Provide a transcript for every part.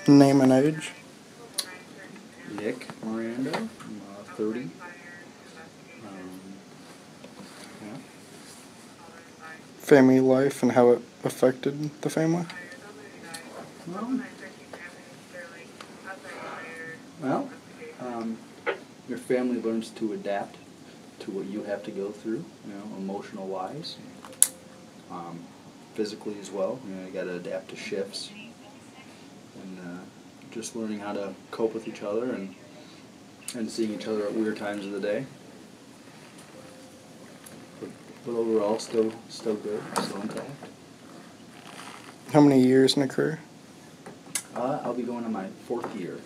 Name and age. Nick Miranda, I'm 30. Yeah. Family life and how it affected the family. Well, your family learns to adapt to what you have to go through, emotional wise, physically as well. You got to adapt to shifts, and just learning how to cope with each other and seeing each other at weird times of the day. But overall, still good, still intact. How many years in a career? I'll be going on my 4th year.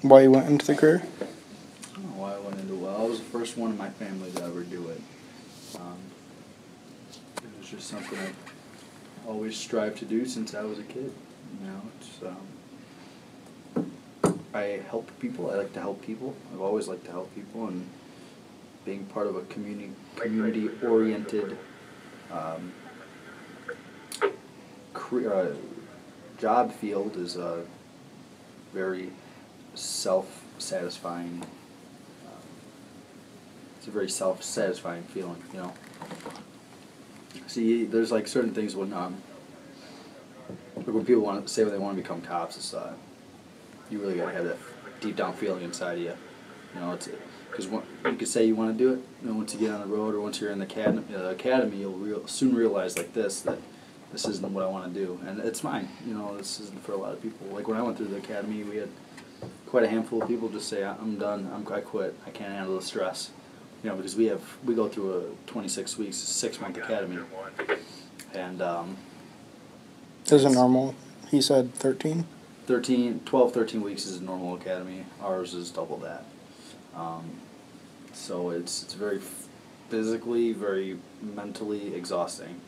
Why you went into the career? I don't know why I went into it. Well, I was the first one in my family to ever do it. It was just something I've always strived to do since I was a kid. I help people. I like to help people. I've always liked to help people, and being part of a community-oriented job field is a very self-satisfying. It's a very self-satisfying feeling, See, there's like certain things when people want to say when they want to become cops, it's you really gotta have that deep down feeling inside of you. It's because you could say you want to do it. Once you get on the road or once you're in the academy, you'll soon realize like that this isn't what I want to do, and it's fine. This isn't for a lot of people. Like when I went through the academy, we had quite a handful of people just say, "I'm done. I quit. I can't handle the stress." Because we go through a 26 weeks, 6-month academy, and Is it normal? He said 13? 13 weeks is a normal academy. Ours is double that. So it's very physically, very mentally exhausting.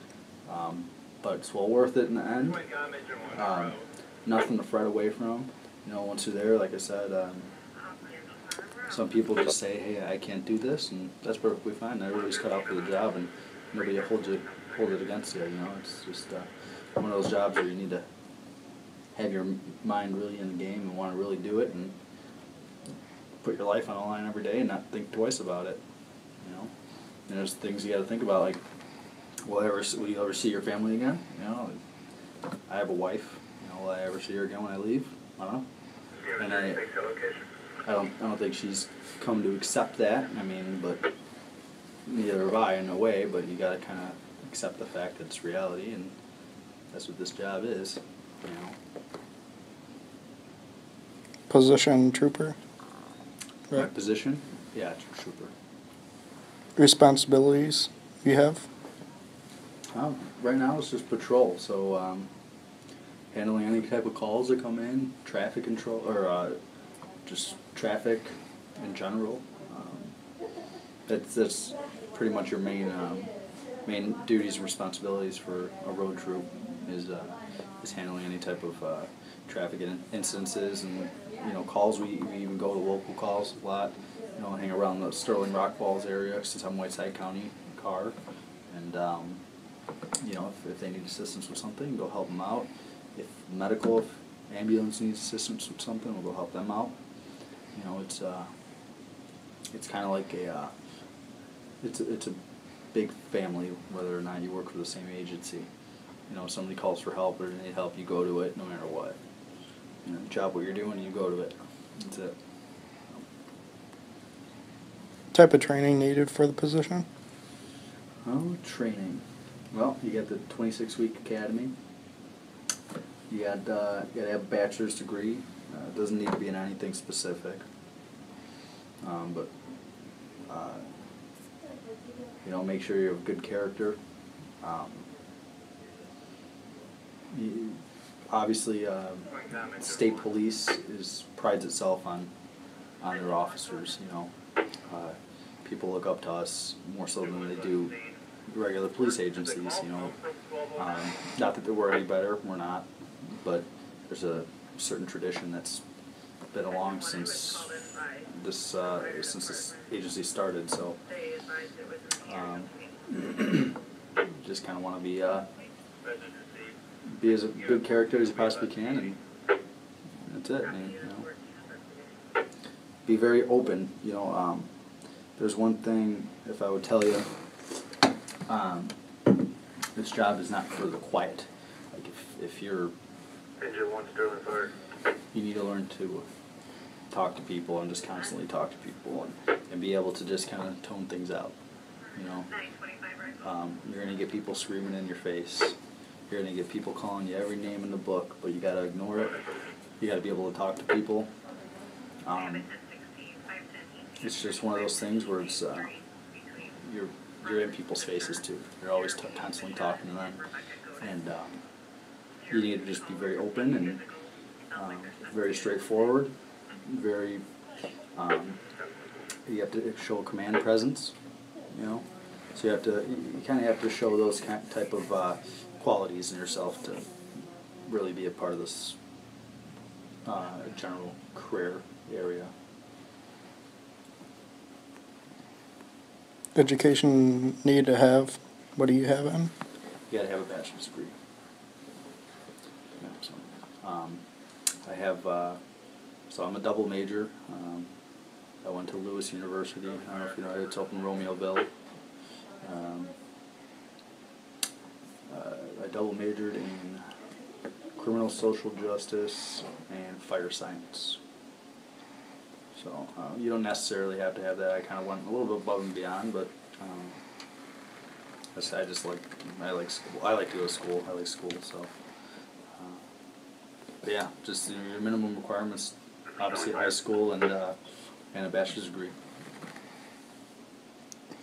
But it's well worth it in the end. Nothing to fret away from. Once you're there, like I said, some people just say, "Hey, I can't do this," and that's perfectly fine. Everybody's cut out for the job, and nobody hold it against you. It's just one of those jobs where you need to have your mind really in the game and want to really do it and put your life on the line every day and not think twice about it. And there's things you got to think about, like, will you ever see your family again? I have a wife. Will I ever see her again when I leave? I don't know. And I don't think she's come to accept that. But neither have I in a way. But you got to kind of accept the fact that it's reality, and that's what this job is. Position trooper? Right. My position? Yeah, trooper. Responsibilities you have? Right now it's just patrol, so handling any type of calls that come in, traffic control, or just traffic in general. That's pretty much your main duties and responsibilities for a road troop is handling any type of traffic incidences and calls. We even go to local calls a lot. Hang around the Sterling Rock Falls area since I'm Whiteside County car, and if they need assistance with something, go help them out. If ambulance needs assistance with something, we'll go help them out. It's kind of like it's a big family, whether or not you work for the same agency. If somebody calls for help or they need help, you go to it no matter what. Job what you're doing, you go to it. That's it. Type of training needed for the position? Training. Well, you got the 26-week academy. You got to have a bachelor's degree. It doesn't need to be in anything specific. But make sure you have good character. Obviously, state police prides itself on their officers. People look up to us more so than they do regular police agencies. Not that we're any better, we're not, but there's a certain tradition that's been along since this agency started. So just kind of want to be as a good character as you possibly can, and that's it. And, you know, be very open. You know, there's one thing, if I would tell you, this job is not for the quiet. Like if you're, you need to learn to talk to people and just constantly talk to people and be able to just kind of tone things out. You know, you're gonna get people screaming in your face. You're gonna get people calling you every name in the book, but you gotta ignore it. You gotta be able to talk to people. It's just one of those things where it's you're in people's faces too. You're always constantly talking to them, and you need to just be very open and very straightforward. Very, you have to show command presence. You know, so you kind of have to show those type of qualities in yourself to really be a part of this general career area. Education need to have, what do you have in? You gotta have a bachelor's degree. Yeah, so, I have, so I'm a double major. I went to Lewis University. I don't know if you know, it's up in Romeoville. I double majored in criminal social justice and fire science. So you don't necessarily have to have that. I kind of went a little bit above and beyond, but I like school. I like to go to school. I like school. So, but yeah, just your minimum requirements. Obviously, high school and a bachelor's degree.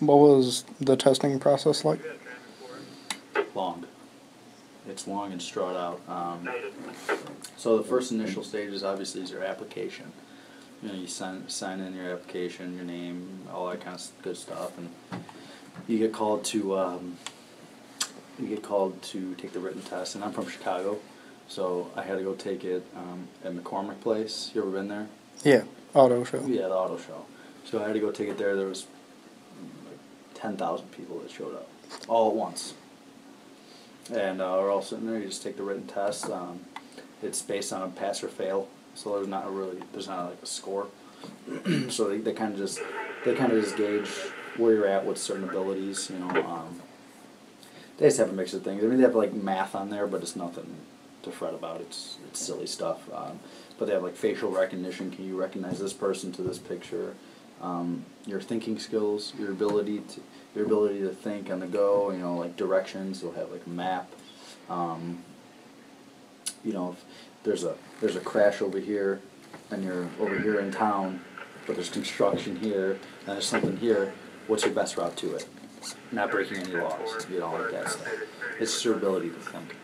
What was the testing process like? Long. It's long and straight out. So the first initial stages obviously is your application. You know, you sign in your application, your name, all that kind of good stuff, and you get called to take the written test. And I'm from Chicago, so I had to go take it at McCormick Place. You ever been there? Yeah, auto show. Yeah, the auto show. So I had to go take it there. There was like 10,000 people that showed up all at once, and we're all sitting there. You just take the written test. It's based on a pass or fail. So there's not like a score. So they kind of just gauge where you're at with certain abilities. You know, they just have a mix of things. I mean, they have like math on there, but it's nothing to fret about. It's silly stuff. But they have like facial recognition. Can you recognize this person to this picture? Your thinking skills, your ability to think on the go. You know, like directions. They'll have like a map. You know, if there's a crash over here, and you're over here in town, but there's construction here, and there's something here, what's your best route to it? Not breaking any laws, you know, like that stuff. It's just your ability to think.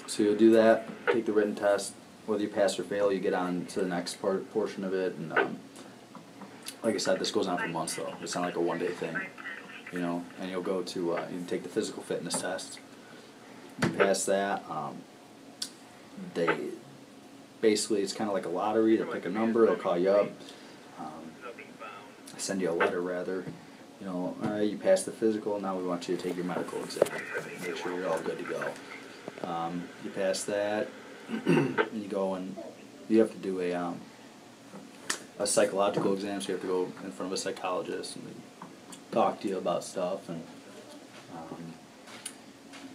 So you'll do that, take the written test, whether you pass or fail, you get on to the next portion of it, and like I said, this goes on for months though. It's not like a one-day thing, you know, and you'll go to, you take the physical fitness test, you pass that, basically it's kind of like a lottery. They pick a number, they'll call you up, send you a letter rather, you know, all right, you passed the physical, now we want you to take your medical exam, make sure you're all good to go. You pass that, and you go and you have to do a psychological exam, so you have to go in front of a psychologist and they talk to you about stuff, and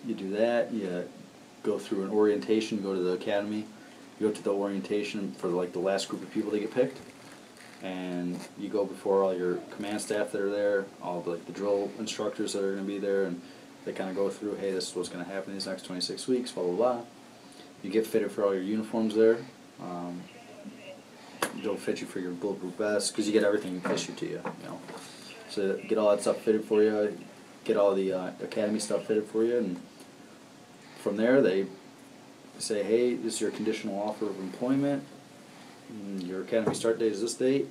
you do that, you go through an orientation, go to the academy, you go to the orientation for like the last group of people that get picked, and you go before all your command staff that are there, all the drill instructors that are going to be there, and they kind of go through, hey, this is what's going to happen these next 26 weeks, blah, blah, blah. You get fitted for all your uniforms there. They'll fit you for your bulletproof vest, because you get everything issued to you, you know. So get all that stuff fitted for you, get all the academy stuff fitted for you, and from there, they say, hey, this is your conditional offer of employment. Your academy start date is this date.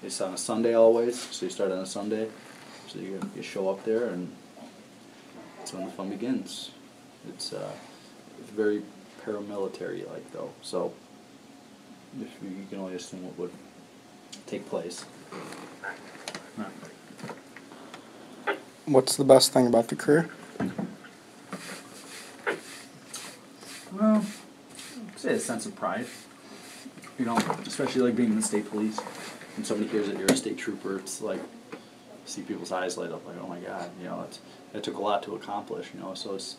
It's on a Sunday always, so you start on a Sunday. So you show up there, and that's when the fun begins. It's very paramilitary-like, though. So if you can only assume what would take place. What's the best thing about the career? Well, I'd say a sense of pride. You know, especially like being in the state police. When somebody hears that you're a state trooper, it's like, see people's eyes light up like, oh my God, you know, it took a lot to accomplish, you know, so it's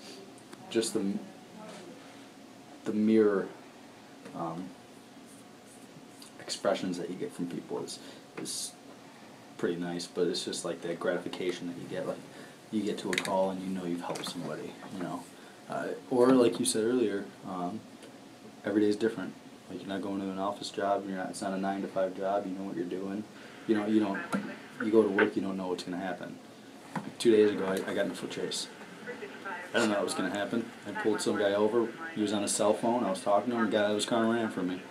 just the mere expressions that you get from people is pretty nice, but it's just like that gratification that you get, like you get to a call and you know you've helped somebody, you know, or like you said earlier, every day is different. Like you're not going to an office job, it's not a 9-to-5 job. You know what you're doing. You go to work, you don't know what's going to happen. 2 days ago, I got in a foot chase. I don't know what was going to happen. I pulled some guy over. He was on his cell phone. I was talking to him. The guy out of his car ran from me.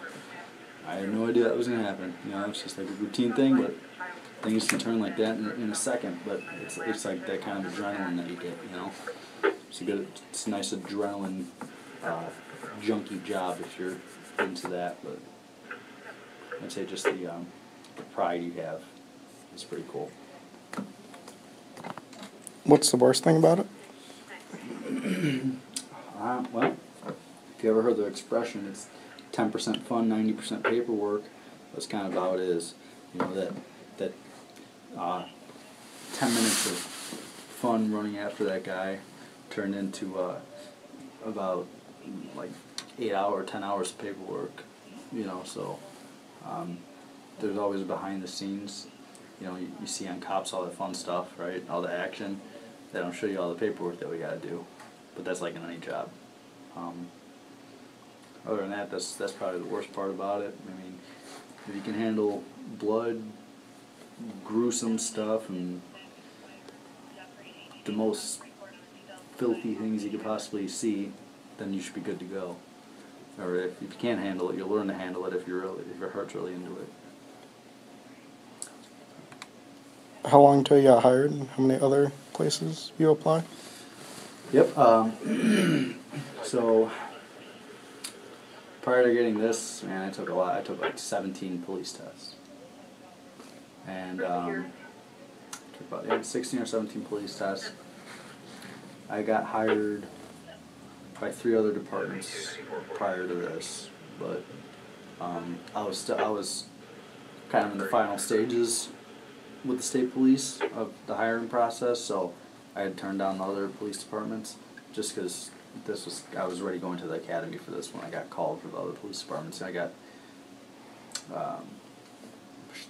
I had no idea that was going to happen. You know, it's just like a routine thing, but things can turn like that in a second. But it's like that kind of adrenaline that you get. You know, it's a nice adrenaline junkie job if you're into that. But I'd say just the pride you have is pretty cool. What's the worst thing about it? Well, if you ever heard the expression, it's 10% fun, 90% paperwork. That's kind of how it is. You know, that 10 minutes of fun running after that guy turned into about like 8 hours, 10 hours of paperwork. You know, so there's always behind the scenes. You know, you see on Cops all the fun stuff, right? All the action. They don't show you all the paperwork that we gotta do, but that's like in any job. Other than that, that's probably the worst part about it. I mean, if you can handle blood, gruesome stuff, and the most filthy things you could possibly see, then you should be good to go. Or if you can't handle it, you'll learn to handle it if your heart's really into it. How long till you got hired, and how many other places you apply? Yep. So prior to getting this, man, I took a lot. I took like 17 police tests, and took about 16 or 17 police tests. I got hired by 3 other departments prior to this, but I was kind of in the final stages with the state police of the hiring process, so I had turned down the other police departments just because I was already going to the academy for this when I got called for the other police departments. And I got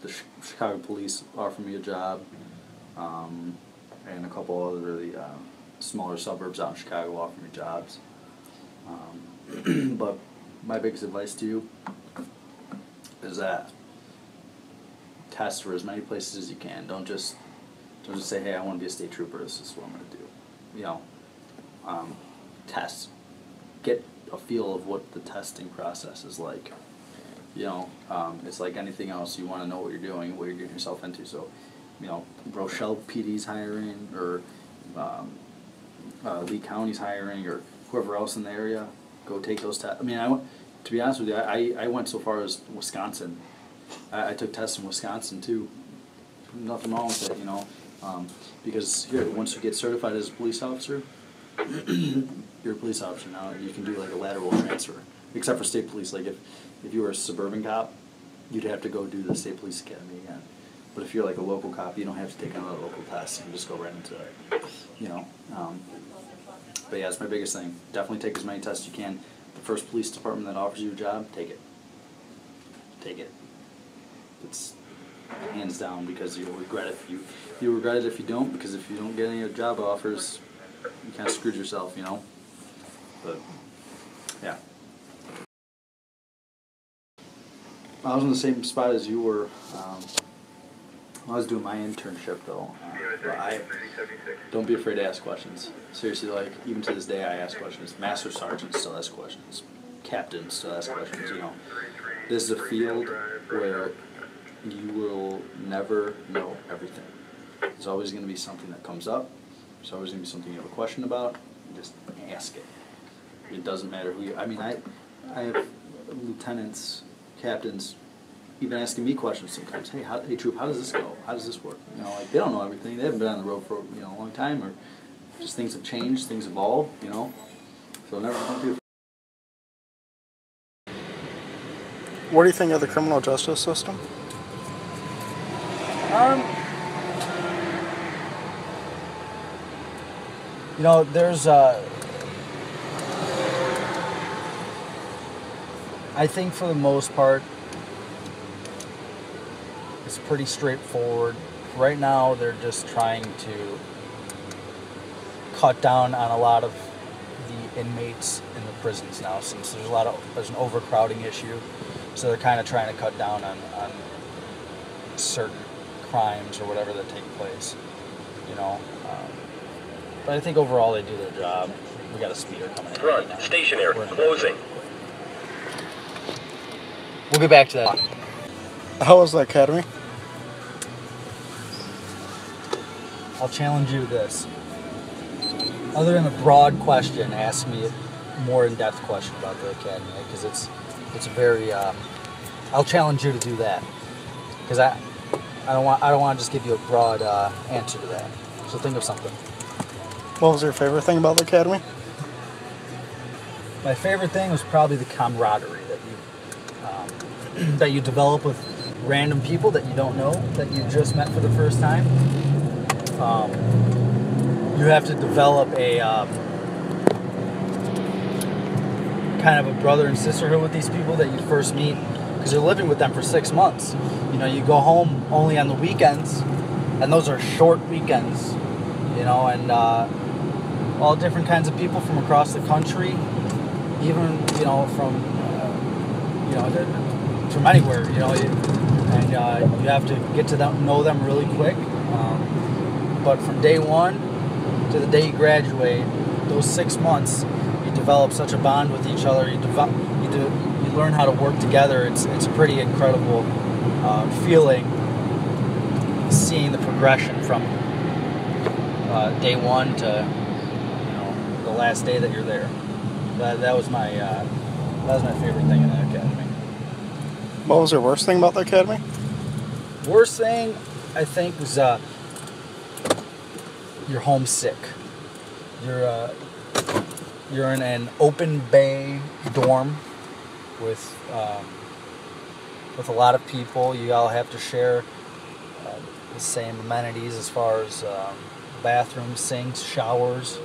the Chicago police offered me a job, and a couple other really smaller suburbs out in Chicago offered me jobs. But my biggest advice to you is that test for as many places as you can. Don't just say, hey, I want to be a state trooper, this is what I'm going to do. You know, test. Get a feel of what the testing process is like. You know, it's like anything else. You want to know what you're doing, what you're getting yourself into. So, you know, Rochelle PD's hiring, or Lee County's hiring, or whoever else in the area, go take those tests. I mean, to be honest with you, I went so far as Wisconsin. I took tests in Wisconsin too. Nothing wrong with it, you know, because here, once you get certified as a police officer, you're a police officer now. You can do like a lateral transfer, except for state police. Like if you were a suburban cop, you'd have to go do the state police academy again. But if you're like a local cop, you don't have to take another local test. You can just go right into it, you know. But yeah, it's my biggest thing. Definitely take as many tests as you can. The first police department that offers you a job, take it. Take it. It's hands down, because you'll regret it. You regret it if you don't, because if you don't get any job offers, you kind of screwed yourself, you know. But yeah, I was in the same spot as you were. I was doing my internship though. But don't be afraid to ask questions. Seriously, like even to this day, I ask questions. Master sergeants still ask questions. Captains still ask questions. You know, this is a field where you will never know everything. There's always going to be something that comes up. There's always going to be something you have a question about. Just ask it. It doesn't matter who you. I mean, I have lieutenants, captains, even asking me questions sometimes. Hey, Troop, how does this go? How does this work? You know, like they don't know everything. They haven't been on the road for a long time, or just things have changed, things evolve. You know, so never don't be. What do you think of the criminal justice system? You know, there's I think for the most part, it's pretty straightforward. Right now, they're just trying to cut down on a lot of the inmates in the prisons now, since there's an overcrowding issue. So they're kind of trying to cut down on certain crimes or whatever that take place, you know. But I think overall they do their job. We got a speeder coming in. Front, stationary, closing. We'll get back to that. How was the academy? I'll challenge you to this. Other than a broad question, ask me a more in-depth question about the academy, because it's very. I'll challenge you to do that, because I don't want to just give you a broad answer to that. So think of something. What was your favorite thing about the academy? My favorite thing was probably the camaraderie that you develop with random people that you don't know, that you just met for the first time. You have to develop a kind of a brother and sisterhood with these people that you first meet, because you're living with them for 6 months. You know, you go home only on the weekends, and those are short weekends. You know, and all different kinds of people from across the country, even from anywhere. You know, you have to get to know them really quick. But from day one to the day you graduate, those 6 months, you develop such a bond with each other. You learn how to work together. It's a pretty incredible feeling, seeing the progression from day one to the last day that you're there. That was my favorite thing in the academy. What was your worst thing about the academy? Worst thing, I think, was you're homesick. You're in an open bay dorm with a lot of people. You all have to share the same amenities as far as bathrooms, sinks, showers.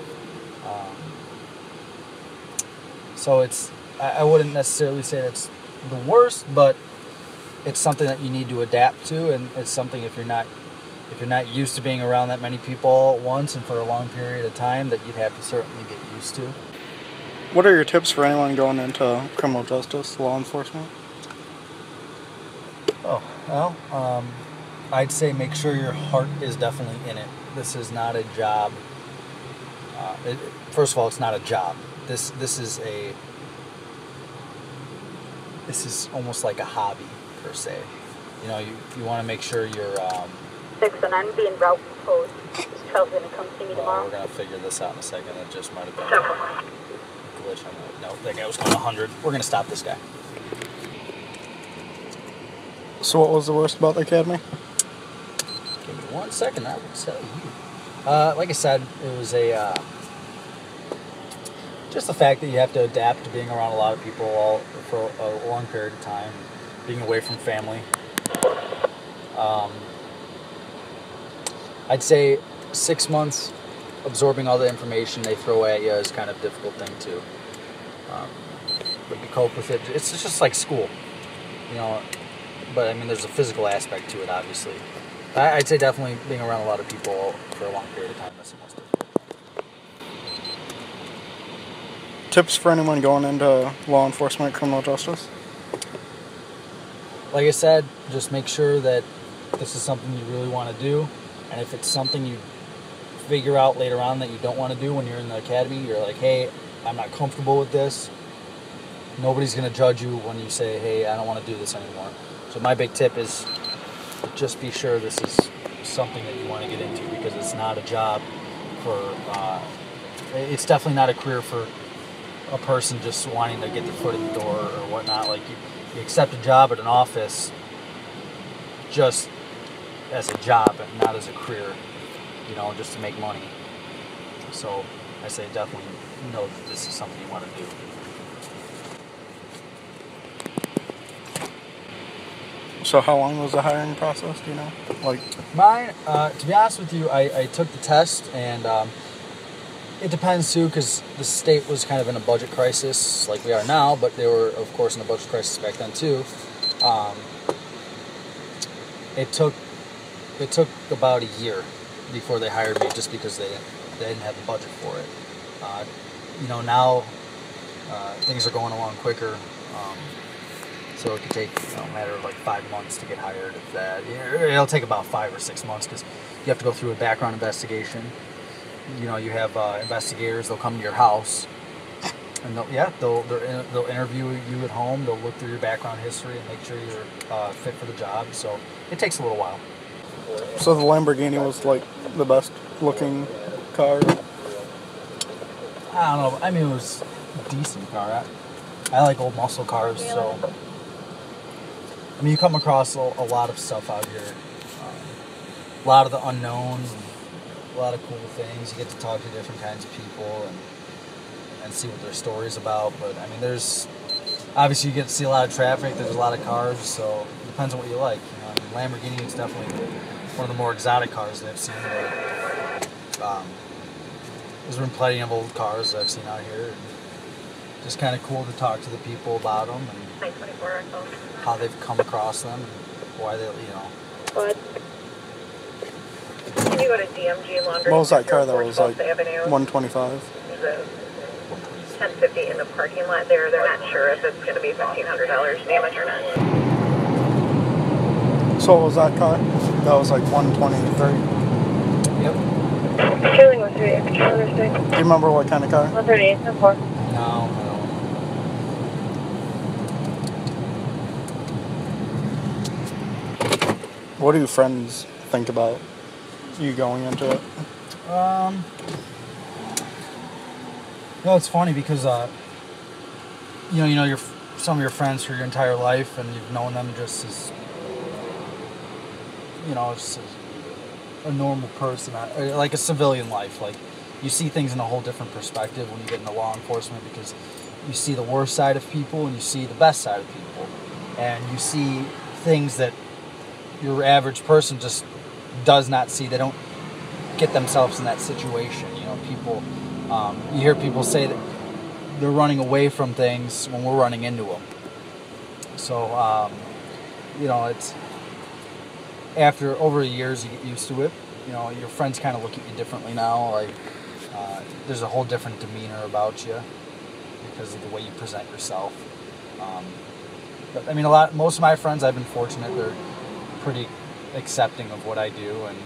So I wouldn't necessarily say that's the worst, but it's something that you need to adapt to, and it's something if you're not used to being around that many people all at once and for a long period of time, that you'd have to certainly get used to. What are your tips for anyone going into criminal justice, law enforcement? Oh, well, I'd say make sure your heart is definitely in it. This is not a job. First of all, it's not a job. This is almost like a hobby per se. You know, you want to make sure you're. 6 and I'm being route proposed. Is Charles going to come see me tomorrow? We're gonna figure this out in a second. It just might have been a glitch on the. No, that guy was going 100. We're gonna stop this guy. So what was the worst about the academy? Give me 1 second. I will tell you. Like I said, it was just the fact that you have to adapt to being around a lot of people all for a long period of time, being away from family. I'd say 6 months absorbing all the information they throw at you is kind of a difficult thing too. But you cope with it. It's just like school, you know. But I mean, there's a physical aspect to it, obviously. I'd say definitely being around a lot of people for a long period of time. That's the most difficult. Tips for anyone going into law enforcement, criminal justice? Like I said, just make sure that this is something you really want to do. And if it's something you figure out later on that you don't want to do when you're in the academy, you're like, hey, I'm not comfortable with this. Nobody's going to judge you when you say, hey, I don't want to do this anymore. So my big tip is just be sure this is something that you want to get into, because it's not a job for, it's definitely not a career for a person just wanting to get their foot in the door or whatnot. Like you accept a job at an office just as a job and not as a career, you know, just to make money. So I say definitely know that this is something you want to do. So how long was the hiring process, do you know? Like, Mine, to be honest with you, I took the test, and it depends too, because the state was kind of in a budget crisis like we are now, but they were, of course, in a budget crisis back then too. It took about a year before they hired me, just because they didn't have the budget for it. You know, now things are going along quicker. So it could take, you know, a matter of like 5 months to get hired, if that. It'll take about 5 or 6 months, because you have to go through a background investigation. You know, you have investigators. They'll come to your house, and they'll interview you at home. They'll look through your background history and make sure you're fit for the job. So it takes a little while. so the Lamborghini was like the best looking car. I don't know. I mean, it was a decent car. I like old muscle cars, so. I mean, you come across a lot of stuff out here. A lot of the unknowns, a lot of cool things. You get to talk to different kinds of people and see what their story's about. But, I mean, obviously you get to see a lot of traffic. There's a lot of cars, so it depends on what you like. You know, I mean, Lamborghini is definitely one of the more exotic cars that I've seen. But, there's been plenty of old cars that I've seen out here. And just kind of cool to talk to the people about them and how they've come across them and why they, you know. What? Can you go to DMG Laundry? What was that car that was like 125? 1050 in the parking lot there. They're not sure if it's going to be $1,500 damage or not. So what was that car? That was like 123. Yep. Trailing with 3, trailer 6. Do you remember what kind of car? 138, 4. No. What do your friends think about you going into it? No, it's funny because you know some of your friends for your entire life, and you've known them just as, you know, just as a normal person, like a civilian life. Like, you see things in a whole different perspective when you get into law enforcement, because you see the worst side of people and you see the best side of people, and you see things that your average person just does not see. They don't get themselves in that situation. You know, people, you hear people say that they're running away from things when we're running into them. So, you know, it's after over the years you get used to it. You know, your friends kind of look at you differently now. Like, there's a whole different demeanor about you because of the way you present yourself. But I mean, most of my friends, I've been fortunate. They're pretty accepting of what I do, and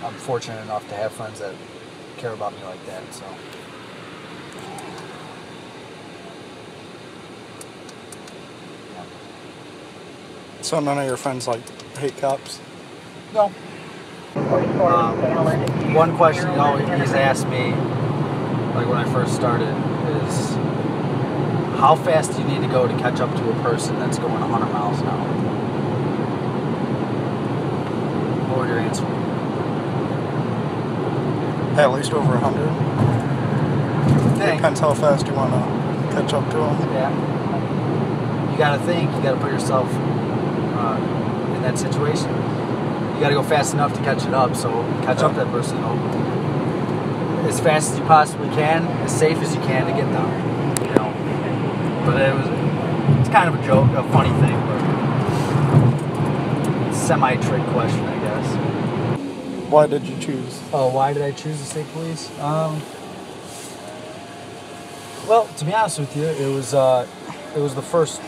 I'm fortunate enough to have friends that care about me like that. So. So none of your friends like hate cops? No. One question he's asked me, like when I first started, is how fast do you need to go to catch up to a person that's going 100 miles an hour? What would your answer be? At least over 100. Depends how fast you want to catch up to them. Yeah. You got to think. You got to put yourself in that situation. You got to go fast enough to catch it up. So catch up to that person, you know, as fast as you possibly can, as safe as you can to get them. You know. But it's kind of a joke, a funny thing, but semi-trick question, I guess. Why did you choose? Oh, why did I choose the state police? Well, to be honest with you, it was the first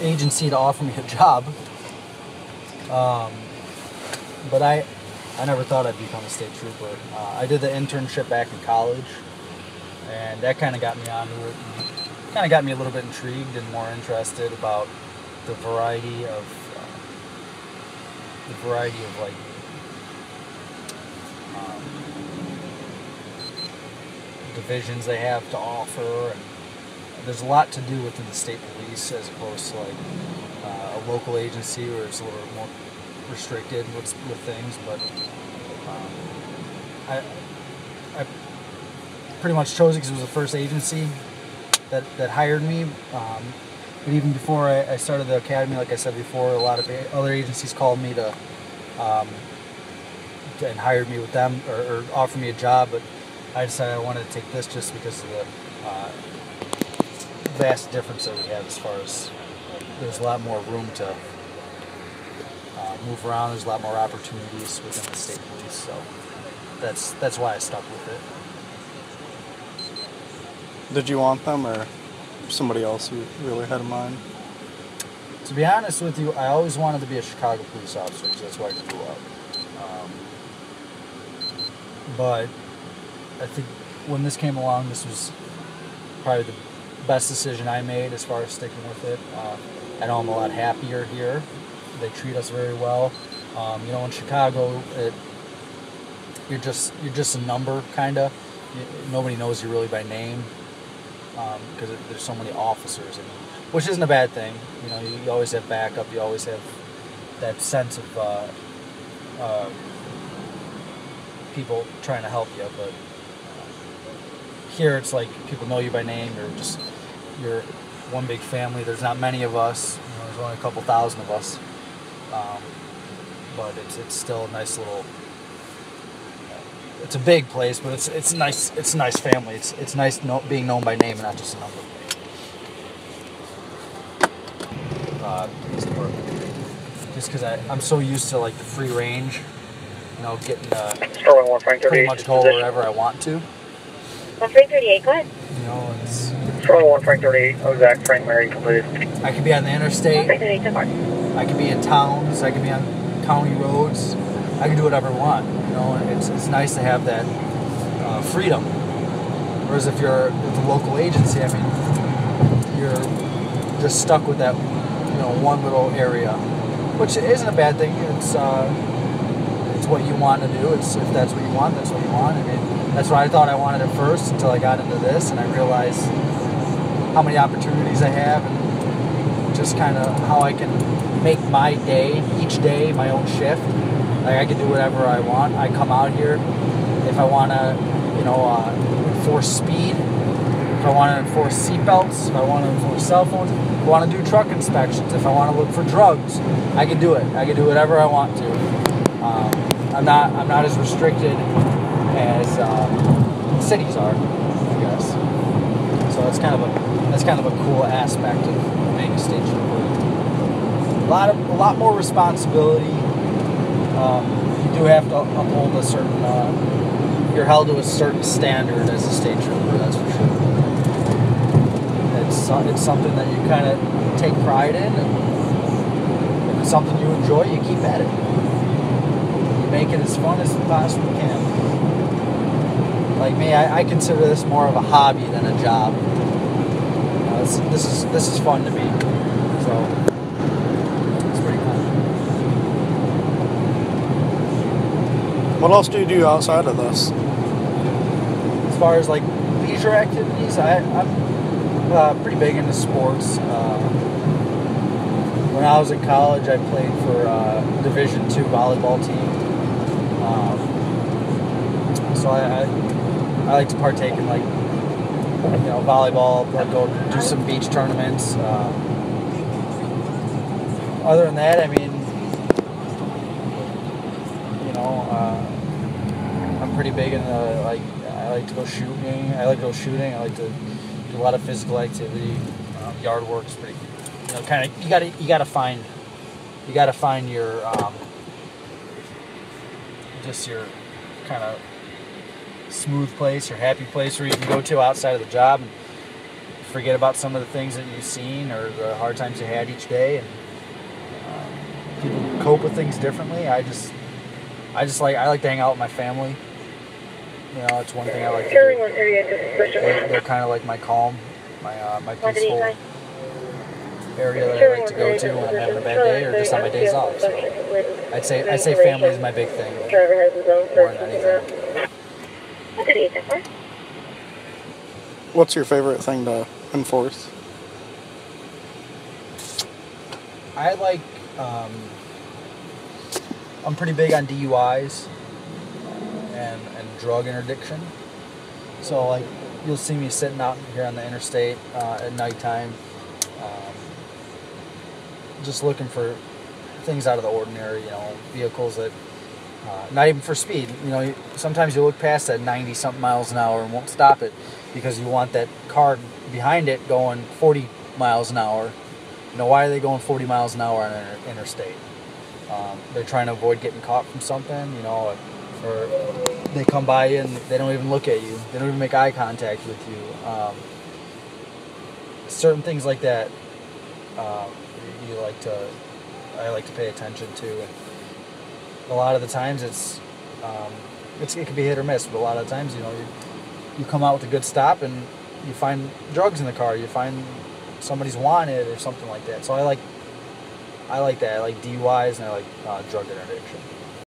agency to offer me a job. But I never thought I'd become a state trooper. I did the internship back in college, and that kind of got me onto it. Kind of got me a little bit intrigued and more interested about the variety of like divisions they have to offer, and there's a lot to do within the state police as opposed to like a local agency where it's a little more restricted with things, but I pretty much chose it because it was the first agency that hired me. But even before I started the academy, like I said before, a lot of other agencies called me to and hired me with them or offered me a job, but I decided I wanted to take this just because of the vast difference that we have as far as there's a lot more room to move around. There's a lot more opportunities within the state police, so that's why I stuck with it. Did you want them or somebody else you really had in mind? To be honest with you, I always wanted to be a Chicago police officer because that's where I grew up. But I think when this came along, this was probably the best decision I made as far as sticking with it. I know I'm a lot happier here. They treat us very well. In Chicago, you're just a number, kind of. Nobody knows you really by name because there's so many officers, which isn't a bad thing. You always have backup. You always have that sense of people trying to help you, but here it's like people know you by name. You're one big family. There's not many of us. There's only a couple thousand of us, but it's still a nice little. It's a big place, but it's nice. It's a nice family. It's nice being known by name and not just a number. Just because I'm so used to like the free range. Getting pretty much go wherever I want to. 1338, go ahead. It's... Star 1, Frank 38, Ozak, Frank Mary, please. I could be on the interstate. I could be in towns. I could be on county roads. I can do whatever I want. It's nice to have that freedom. Whereas if you're with a local agency, you're just stuck with that, one little area, which isn't a bad thing. It's what you want to do. If that's what you want, that's what you want. That's what I thought I wanted at first until I got into this and I realized how many opportunities I have and just kind of how I can make my day, each day, my own shift. Like I can do whatever I want. I come out here if I want to, enforce speed, if I want to enforce seatbelts, if I want to enforce cell phones, if I want to do truck inspections, if I want to look for drugs, I can do it. I can do whatever I want to. I'm not as restricted as cities are, I guess. So that's kind of a cool aspect of being a state trooper. A lot more responsibility. You do have to uphold a certain. You're held to a certain standard as a state trooper. That's for sure. It's something that you kind of take pride in, and if it's something you enjoy, you keep at it. Make it as fun as you possibly can. Like me, I consider this more of a hobby than a job. This is fun to me. So it's pretty cool. What else do you do outside of this? As far as like leisure activities, I'm pretty big into sports. When I was in college, I played for Division II volleyball team. So I like to partake in volleyball, go do some beach tournaments. Other than that, I'm pretty big into I like to go shooting. I like to do a lot of physical activity. Yard work is pretty. You gotta find your just your kind of smooth place, your happy place where you can go to outside of the job and forget about some of the things that you've seen or the hard times you had each day. And people cope with things differently. I like to hang out with my family. It's one thing I like to do. They're kind of like my calm, my peaceful area that I like to go to when I'm having a bad day or just on my days off. So I'd say family is my big thing more than anything. What's your favorite thing to enforce? I like, I'm pretty big on DUIs and drug interdiction. So like, you'll see me sitting out here on the interstate at nighttime, just looking for things out of the ordinary, you know, vehicles that, not even for speed, you know, sometimes you look past that 90-something miles an hour and won't stop it because you want that car behind it going 40 miles an hour. You know, why are they going 40 miles an hour on an interstate? They're trying to avoid getting caught from something, you know, or they come by you and they don't even look at you. They don't even make eye contact with you. Certain things like that, I like to pay attention to. And a lot of the times it can be hit or miss, but a lot of times, you know, you come out with a good stop and you find drugs in the car. You find somebody's wanted or something like that. So I like that. I like DUIs and I like drug interdiction.